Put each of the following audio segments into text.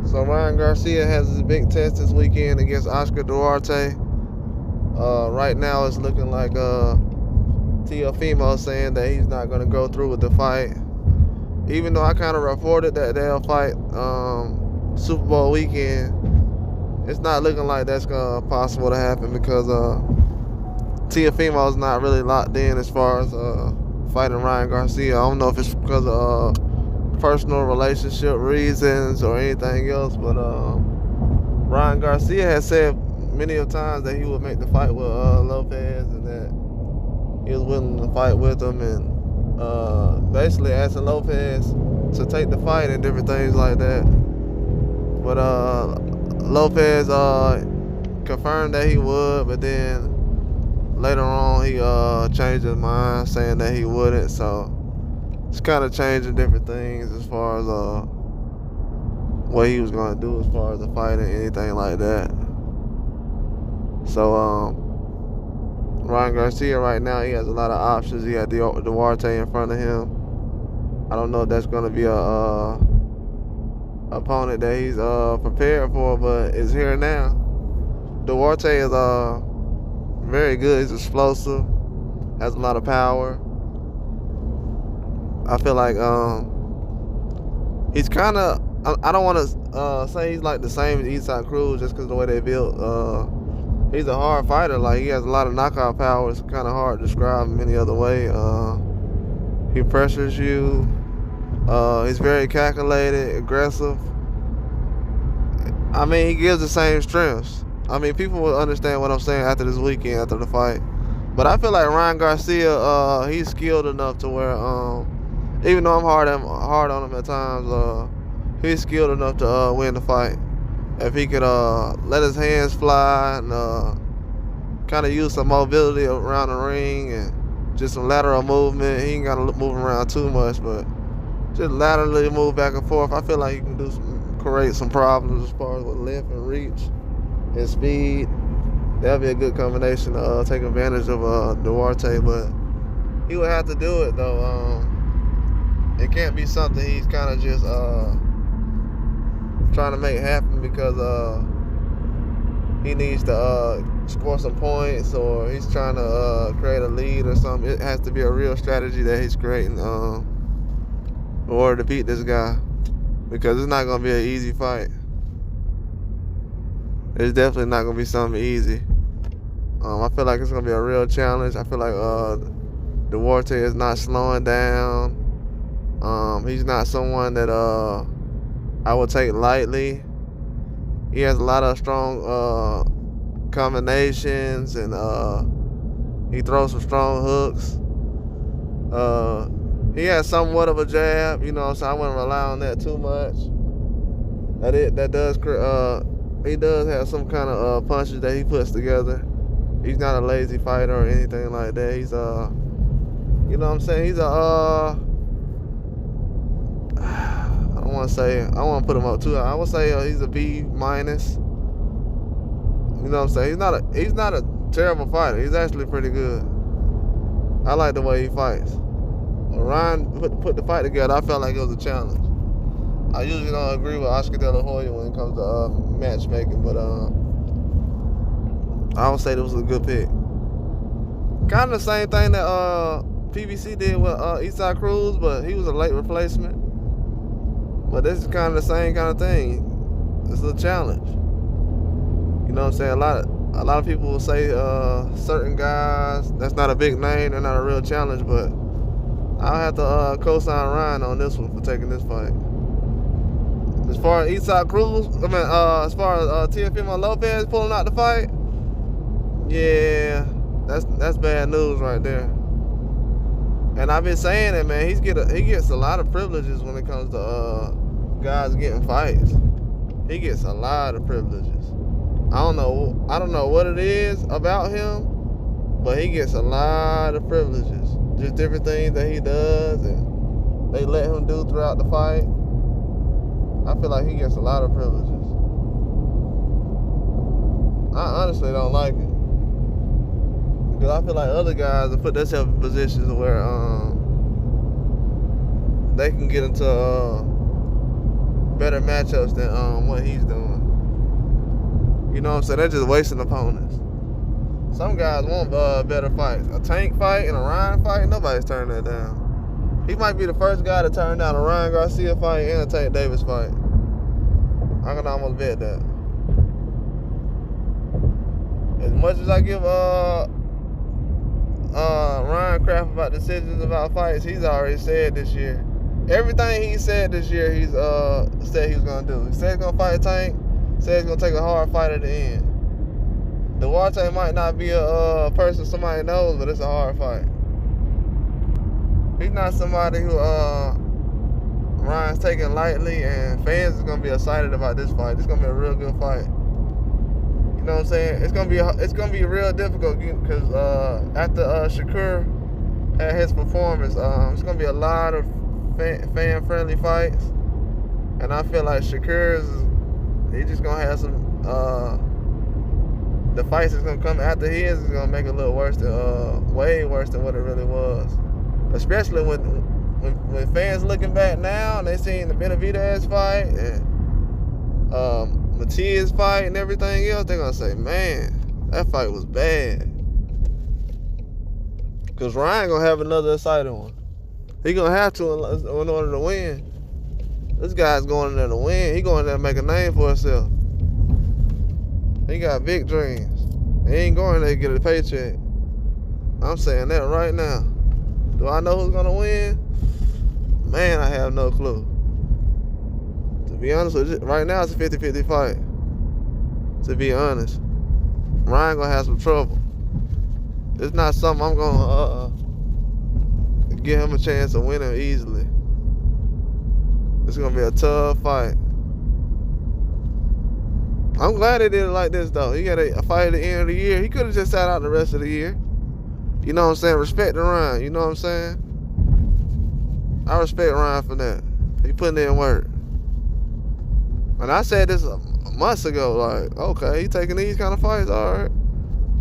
So Ryan Garcia has his big test this weekend against Oscar Duarte. Right now it's looking like Teofimo saying that he's not going to go through with the fight. Even though I kind of reported that they'll fight Super Bowl weekend, it's not looking like that's possible to happen because Teofimo's not really locked in as far as fighting Ryan Garcia. I don't know if it's because of personal relationship reasons or anything else, but Ryan Garcia has said many of times that he would make the fight with Lopez and that he was willing to fight with him, and basically asking Lopez to take the fight and different things like that. But Lopez confirmed that he would, but then later on he changed his mind saying that he wouldn't. So it's kind of changing different things as far as what he was going to do as far as the fight and anything like that. So Ryan Garcia right now, he has a lot of options. He got Duarte in front of him. I don't know if that's going to be a opponent that he's prepared for, but it's here now. Duarte is very good. He's explosive, has a lot of power. I feel like he's kind of, I don't want to say he's like the same as Eastside Cruz just because of the way they built. He's a hard fighter. Like, he has a lot of knockout power. It's kind of hard to describe him any other way. He pressures you. He's very calculated, aggressive. I mean, he gives the same strengths. I mean, people will understand what I'm saying after this weekend, after the fight. But I feel like Ryan Garcia, he's skilled enough to where, even though I'm hard on him at times, he's skilled enough to win the fight. If he could let his hands fly and kind of use some mobility around the ring and just some lateral movement. He ain't got to move around too much, but just laterally move back and forth. I feel like he can create some problems as far as with length and reach and speed. That'll be a good combination to take advantage of Duarte, but he would have to do it though. It can't be something he's kind of just trying to make happen because he needs to score some points or he's trying to create a lead or something. It has to be a real strategy that he's creating in order to beat this guy, because it's not going to be an easy fight. It's definitely not going to be something easy. I feel like it's going to be a real challenge. I feel like Duarte is not slowing down. He's not someone that I would take lightly. He has a lot of strong combinations, and he throws some strong hooks. He has somewhat of a jab, so I wouldn't rely on that too much. He does have some kind of punches that he puts together. He's not a lazy fighter or anything like that. He's you know what I'm saying? He's I don't want to put him up too high. I would say he's a B minus. You know what I'm saying? He's not a terrible fighter. He's actually pretty good. I like the way he fights. When Ryan put the fight together, I felt like it was a challenge. I usually don't agree with Oscar De La Hoya when it comes to matchmaking, but I would say it was a good pick. Kind of the same thing that PBC did with Eastside Cruz, but he was a late replacement. But this is kind of the same kind of thing. It's a challenge. You know what I'm saying? A lot of people will say certain guys, that's not a big name, they're not a real challenge, but I'll have to co-sign Ryan on this one for taking this fight. As far as Eastside Cruz, as far as Teofimo Lopez pulling out the fight, yeah, that's bad news right there. And I've been saying it, man. He gets a lot of privileges when it comes to guys getting fights. He gets a lot of privileges. I don't know what it is about him, but he gets a lot of privileges. Just different things that he does and they let him do throughout the fight. I feel like he gets a lot of privileges. I honestly don't like it. Because I feel like other guys have put themselves in positions where they can get into better matchups than what he's doing. You know what I'm saying? They're just wasting opponents. Some guys want better fights. A Tank fight and a Ryan fight, nobody's turning that down. He might be the first guy to turn down a Ryan Garcia fight and a Tank Davis fight. I can almost bet that. As much as I give Ryan crap about decisions about fights, he's already said this year. Everything he said this year, he's said he was gonna do. He said he's gonna fight Tank. Said he's gonna take a hard fight at the end. Duarte might not be a person somebody knows, but it's a hard fight. He's not somebody who Ryan's taking lightly, and fans is gonna be excited about this fight. It's gonna be a real good fight. You know what I'm saying? It's gonna be real difficult because after Shakur had his performance, it's gonna be a lot of fan-friendly fights, and I feel like he's just gonna have some. The fights that's gonna come after his is gonna make it a little worse than way worse than what it really was. Especially when fans looking back now and they seen the Benavidez fight and Matias fight and everything else, they're gonna say, man, that fight was bad. Cause Ryan gonna have another exciting one. He gonna have to in order to win. This guy's going in there to win. He going in there to make a name for himself. He got big dreams. He ain't going there to get a paycheck. I'm saying that right now. Do I know who's gonna win? Man, I have no clue. To be honest with you, right now it's a 50-50 fight. To be honest. Ryan gonna have some trouble. It's not something I'm gonna give him a chance of winning easily. It's gonna be a tough fight. I'm glad they did it like this, though. He got a fight at the end of the year. He could have just sat out the rest of the year. You know what I'm saying? Respect to Ryan. You know what I'm saying? I respect Ryan for that. He putting in work. And I said this months ago, like, okay, he taking these kind of fights, all right.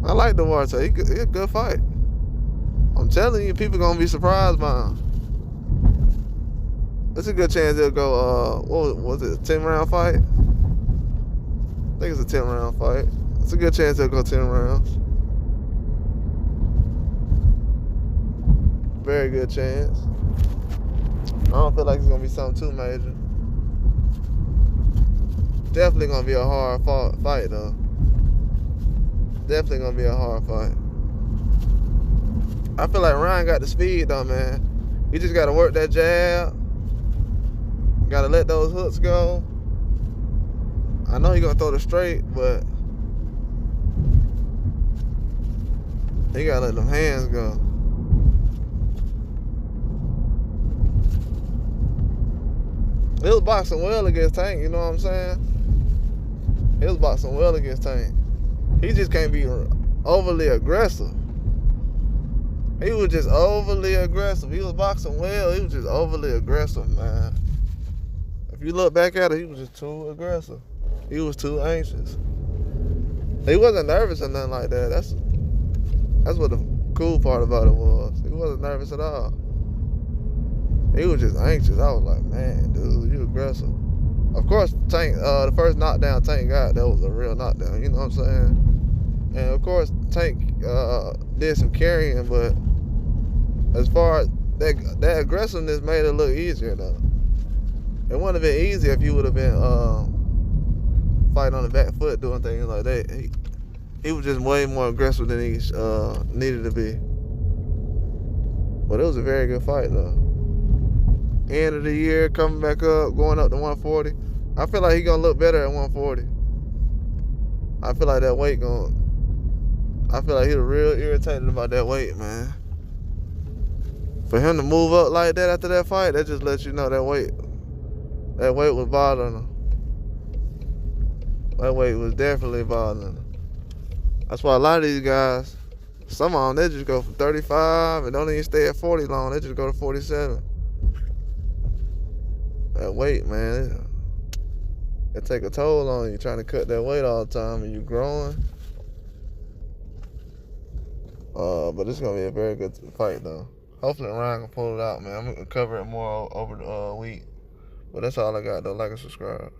I like Duarte. He a good fight. I'm telling you, people gonna be surprised by him. It's a good chance he'll go, what was it, a 10-round fight? I think it's a 10-round fight. It's a good chance he'll go 10 rounds. Very good chance. I don't feel like it's going to be something too major. Definitely going to be a hard fight, though. Definitely going to be a hard fight. I feel like Ryan got the speed, though, man. He just got to work that jab. Got to let those hooks go. I know he's going to throw the straight, but he got to let them hands go. He was boxing well against Tank, you know what I'm saying? He was boxing well against Tank. He just can't be overly aggressive. He was just overly aggressive. He was boxing well. He was just overly aggressive, man. If you look back at it, he was just too aggressive. He was too anxious. He wasn't nervous or nothing like that. That's what the cool part about it was. He wasn't nervous at all. He was just anxious. I was like, man, dude, you aggressive. Of course, Tank, the first knockdown Tank got, that was a real knockdown. You know what I'm saying? And of course, Tank did some carrying, but as far as that aggressiveness made it look easier, though. It wouldn't have been easy if you would have been fighting on the back foot, doing things like that. He was just way more aggressive than he needed to be. But it was a very good fight, though. End of the year, coming back up, going up to 140. I feel like he's going to look better at 140. I feel like that weight I feel like he was real irritated about that weight, man. For him to move up like that after that fight, that just lets you know that weight was bothering him. That weight was definitely bothering him. That's why a lot of these guys, some of them, they just go from 35 and don't even stay at 40 long. They just go to 47. That weight, man, it take a toll on you trying to cut that weight all the time and you growing. But it's going to be a very good fight, though. Hopefully Ryan can pull it out, man. I'm going to cover it more over the week. But that's all I got though. Like and subscribe.